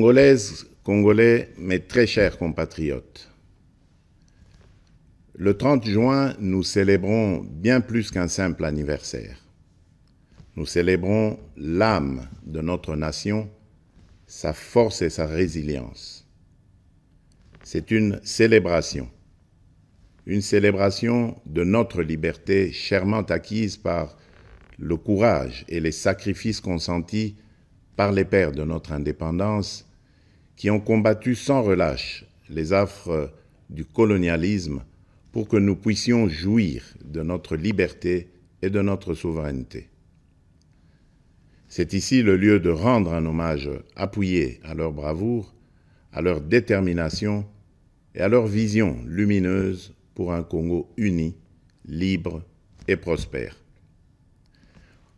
Congolaises, Congolais, mes très chers compatriotes, le 30 juin, nous célébrons bien plus qu'un simple anniversaire. Nous célébrons l'âme de notre nation, sa force et sa résilience. C'est une célébration de notre liberté chèrement acquise par le courage et les sacrifices consentis par les pères de notre indépendance qui ont combattu sans relâche les affres du colonialisme pour que nous puissions jouir de notre liberté et de notre souveraineté. C'est ici le lieu de rendre un hommage appuyé à leur bravoure, à leur détermination et à leur vision lumineuse pour un Congo uni, libre et prospère.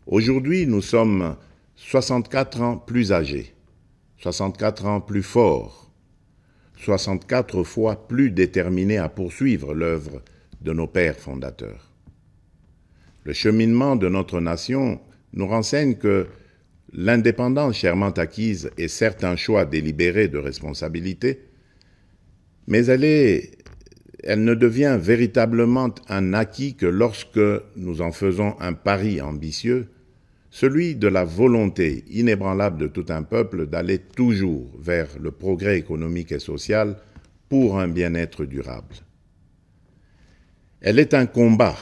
Aujourd'hui, nous sommes 64 ans plus âgés, 64 ans plus forts, 64 fois plus déterminés à poursuivre l'œuvre de nos pères fondateurs. Le cheminement de notre nation nous renseigne que l'indépendance chèrement acquise est certes un choix délibéré de responsabilité, mais elle ne devient véritablement un acquis que lorsque nous en faisons un pari ambitieux, celui de la volonté inébranlable de tout un peuple d'aller toujours vers le progrès économique et social pour un bien-être durable. Elle est un combat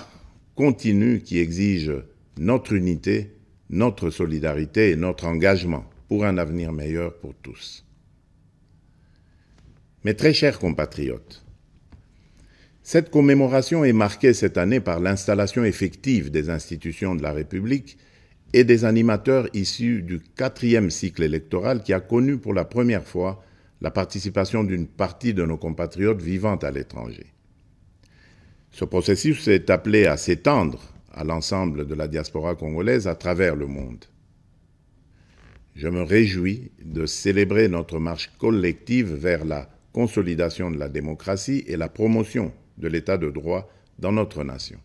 continu qui exige notre unité, notre solidarité et notre engagement pour un avenir meilleur pour tous. Mes très chers compatriotes, cette commémoration est marquée cette année par l'installation effective des institutions de la République et des animateurs issus du 4e cycle électoral qui a connu pour la première fois la participation d'une partie de nos compatriotes vivant à l'étranger. Ce processus est appelé à s'étendre à l'ensemble de la diaspora congolaise à travers le monde. Je me réjouis de célébrer notre marche collective vers la consolidation de la démocratie et la promotion de l'état de droit dans notre nation.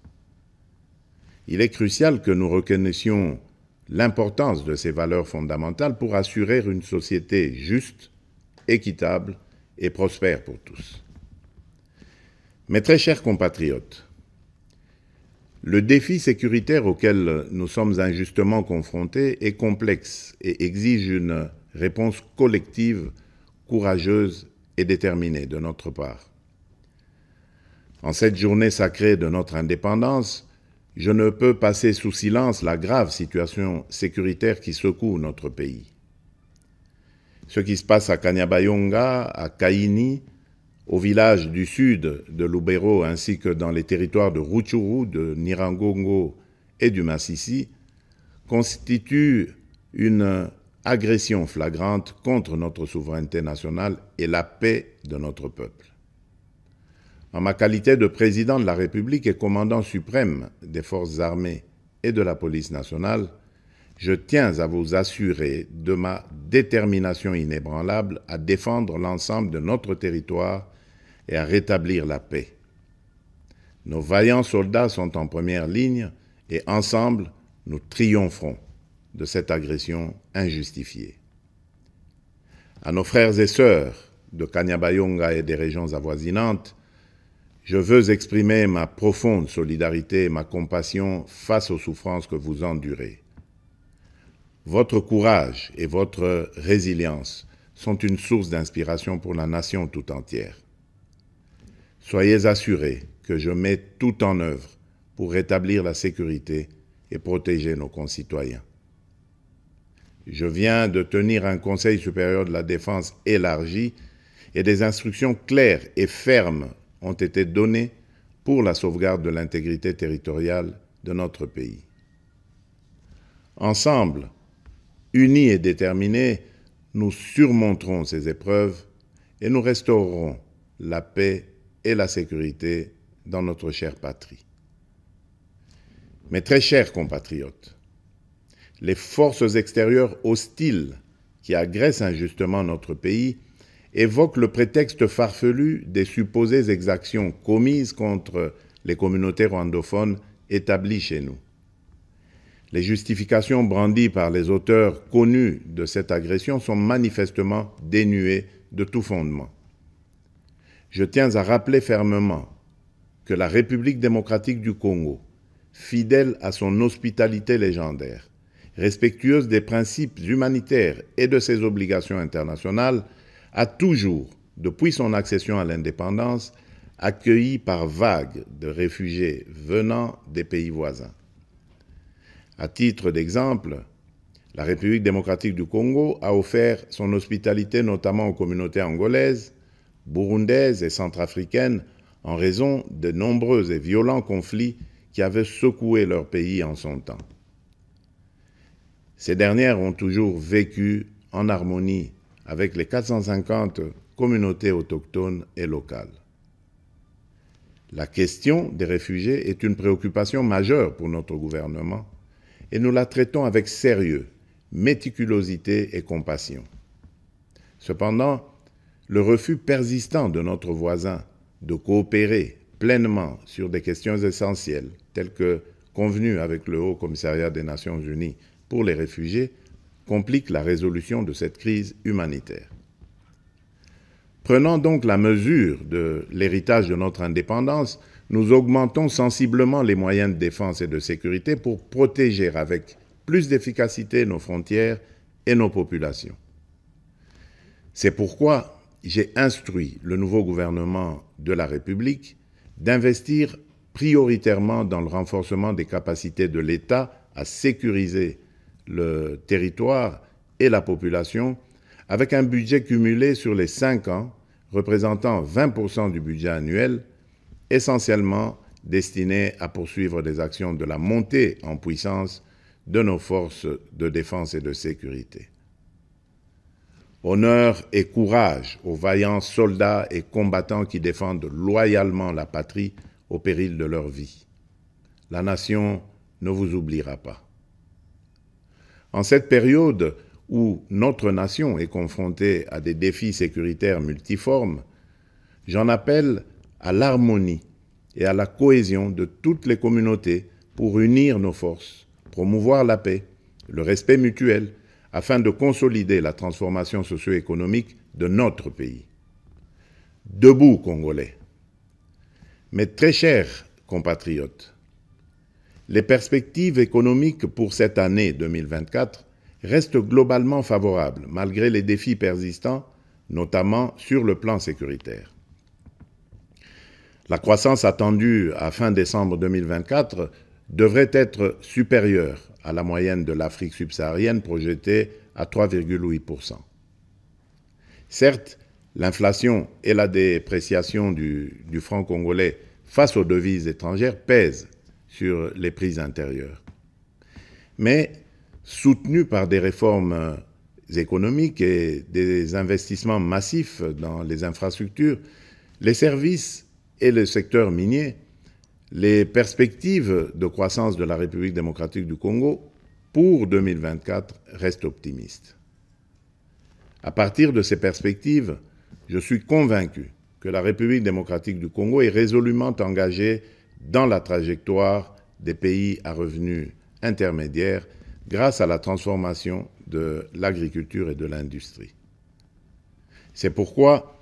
Il est crucial que nous reconnaissions l'importance de ces valeurs fondamentales pour assurer une société juste, équitable et prospère pour tous. Mes très chers compatriotes, le défi sécuritaire auquel nous sommes injustement confrontés est complexe et exige une réponse collective, courageuse et déterminée de notre part. En cette journée sacrée de notre indépendance, je ne peux passer sous silence la grave situation sécuritaire qui secoue notre pays. Ce qui se passe à Kanyabayonga, à Kaini, au village du sud de Lubero ainsi que dans les territoires de Rutshuru, de Nyiragongo et du Masisi, constitue une agression flagrante contre notre souveraineté nationale et la paix de notre peuple. En ma qualité de président de la République et commandant suprême des forces armées et de la police nationale, je tiens à vous assurer de ma détermination inébranlable à défendre l'ensemble de notre territoire et à rétablir la paix. Nos vaillants soldats sont en première ligne et ensemble, nous triompherons de cette agression injustifiée. À nos frères et sœurs de Kanyabayonga et des régions avoisinantes, je veux exprimer ma profonde solidarité et ma compassion face aux souffrances que vous endurez. Votre courage et votre résilience sont une source d'inspiration pour la nation tout entière. Soyez assurés que je mets tout en œuvre pour rétablir la sécurité et protéger nos concitoyens. Je viens de tenir un Conseil supérieur de la défense élargi et des instructions claires et fermes ont été données pour la sauvegarde de l'intégrité territoriale de notre pays. Ensemble, unis et déterminés, nous surmonterons ces épreuves et nous restaurerons la paix et la sécurité dans notre chère patrie. Mes très chers compatriotes, les forces extérieures hostiles qui agressent injustement notre pays évoquent le prétexte farfelu des supposées exactions commises contre les communautés rwandophones établies chez nous. Les justifications brandies par les auteurs connus de cette agression sont manifestement dénuées de tout fondement. Je tiens à rappeler fermement que la République démocratique du Congo, fidèle à son hospitalité légendaire, respectueuse des principes humanitaires et de ses obligations internationales, a toujours, depuis son accession à l'indépendance, accueilli par vagues de réfugiés venant des pays voisins. À titre d'exemple, la République démocratique du Congo a offert son hospitalité notamment aux communautés angolaises, burundaises et centrafricaines en raison de nombreux et violents conflits qui avaient secoué leur pays en son temps. Ces dernières ont toujours vécu en harmonie avec les 450 communautés autochtones et locales. La question des réfugiés est une préoccupation majeure pour notre gouvernement et nous la traitons avec sérieux, méticulosité et compassion. Cependant, le refus persistant de notre voisin de coopérer pleinement sur des questions essentielles, telles que convenues avec le Haut Commissariat des Nations Unies pour les réfugiés, complique la résolution de cette crise humanitaire. Prenant donc la mesure de l'héritage de notre indépendance, nous augmentons sensiblement les moyens de défense et de sécurité pour protéger avec plus d'efficacité nos frontières et nos populations. C'est pourquoi j'ai instruit le nouveau gouvernement de la République d'investir prioritairement dans le renforcement des capacités de l'État à sécuriser le territoire et la population, avec un budget cumulé sur les 5 ans représentant 20% du budget annuel, essentiellement destiné à poursuivre des actions de la montée en puissance de nos forces de défense et de sécurité. Honneur et courage aux vaillants soldats et combattants qui défendent loyalement la patrie au péril de leur vie. La nation ne vous oubliera pas. En cette période où notre nation est confrontée à des défis sécuritaires multiformes, j'en appelle à l'harmonie et à la cohésion de toutes les communautés pour unir nos forces, promouvoir la paix, le respect mutuel, afin de consolider la transformation socio-économique de notre pays. Debout, Congolais. Mes très chers compatriotes, les perspectives économiques pour cette année 2024 restent globalement favorables, malgré les défis persistants, notamment sur le plan sécuritaire. La croissance attendue à fin décembre 2024 devrait être supérieure à la moyenne de l'Afrique subsaharienne projetée à 3,8%. Certes, l'inflation et la dépréciation du franc congolais face aux devises étrangères pèsent sur les prix intérieurs. Mais, soutenus par des réformes économiques et des investissements massifs dans les infrastructures, les services et le secteur minier, les perspectives de croissance de la République démocratique du Congo pour 2024 restent optimistes. À partir de ces perspectives, je suis convaincu que la République démocratique du Congo est résolument engagée dans la trajectoire des pays à revenus intermédiaires grâce à la transformation de l'agriculture et de l'industrie. C'est pourquoi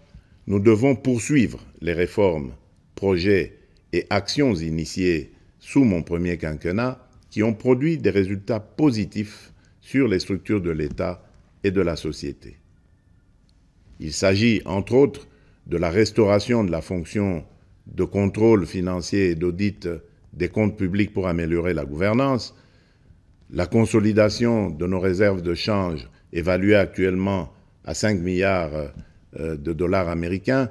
nous devons poursuivre les réformes, projets et actions initiées sous mon premier quinquennat qui ont produit des résultats positifs sur les structures de l'État et de la société. Il s'agit, entre autres, de la restauration de la fonction de contrôle financier et d'audit des comptes publics pour améliorer la gouvernance, la consolidation de nos réserves de change évaluées actuellement à 5 milliards de dollars américains,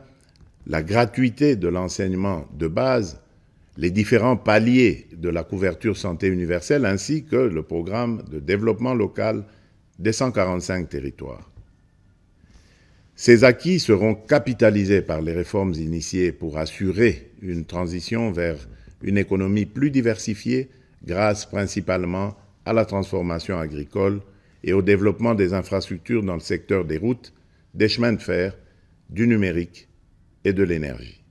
la gratuité de l'enseignement de base, les différents paliers de la couverture santé universelle ainsi que le programme de développement local des 145 territoires. Ces acquis seront capitalisés par les réformes initiées pour assurer une transition vers une économie plus diversifiée grâce principalement à la transformation agricole et au développement des infrastructures dans le secteur des routes, des chemins de fer, du numérique et de l'énergie.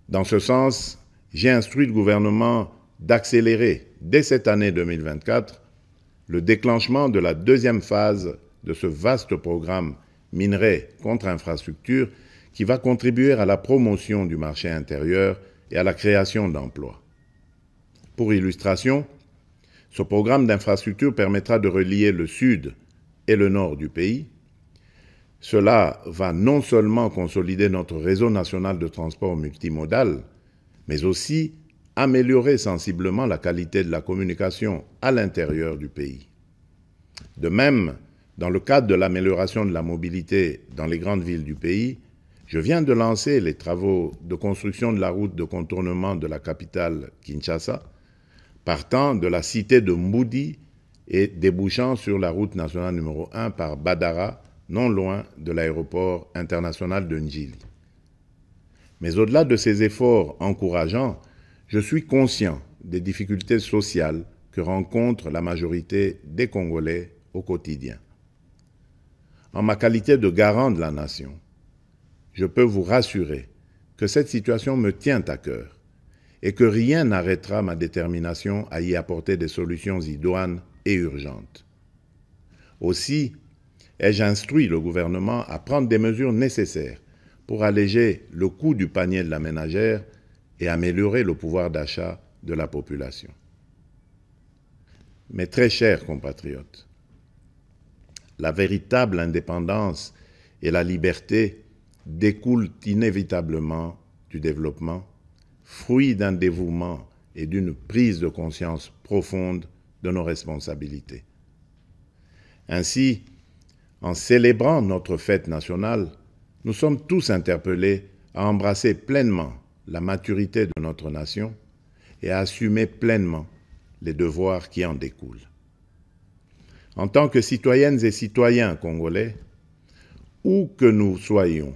Dans ce sens, j'ai instruit le gouvernement d'accélérer dès cette année 2024, le déclenchement de la deuxième phase de ce vaste programme minerai contre infrastructure qui va contribuer à la promotion du marché intérieur et à la création d'emplois. Pour illustration, ce programme d'infrastructure permettra de relier le sud et le nord du pays. Cela va non seulement consolider notre réseau national de transport multimodal, mais aussi améliorer sensiblement la qualité de la communication à l'intérieur du pays. De même, dans le cadre de l'amélioration de la mobilité dans les grandes villes du pays, je viens de lancer les travaux de construction de la route de contournement de la capitale Kinshasa, partant de la cité de Mboudi et débouchant sur la route nationale numéro 1 par Badara, non loin de l'aéroport international de Njili. Mais au-delà de ces efforts encourageants, je suis conscient des difficultés sociales que rencontre la majorité des Congolais au quotidien. En ma qualité de garant de la nation, je peux vous rassurer que cette situation me tient à cœur et que rien n'arrêtera ma détermination à y apporter des solutions idoines et urgentes. Aussi, ai-je instruit le gouvernement à prendre des mesures nécessaires pour alléger le coût du panier de la ménagère et améliorer le pouvoir d'achat de la population. Mes très chers compatriotes, la véritable indépendance et la liberté découlent inévitablement du développement, fruit d'un dévouement et d'une prise de conscience profonde de nos responsabilités. Ainsi, en célébrant notre fête nationale, nous sommes tous interpellés à embrasser pleinement la maturité de notre nation et à assumer pleinement les devoirs qui en découlent. En tant que citoyennes et citoyens congolais, où que nous soyons,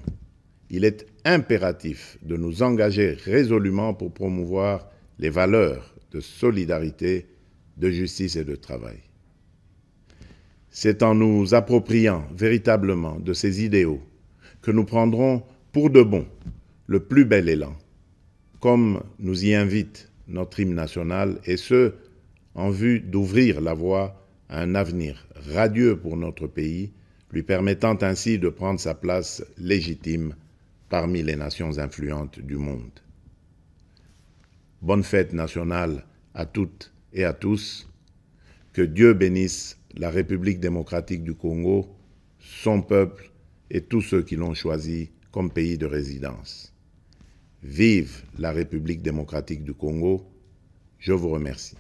il est impératif de nous engager résolument pour promouvoir les valeurs de solidarité, de justice et de travail. C'est en nous appropriant véritablement de ces idéaux que nous prendrons pour de bon le plus bel élan, comme nous y invite notre hymne national, et ce, en vue d'ouvrir la voie à un avenir radieux pour notre pays, lui permettant ainsi de prendre sa place légitime parmi les nations influentes du monde. Bonne fête nationale à toutes et à tous. Que Dieu bénisse la République démocratique du Congo, son peuple et tous ceux qui l'ont choisi comme pays de résidence. Vive la République démocratique du Congo. Je vous remercie.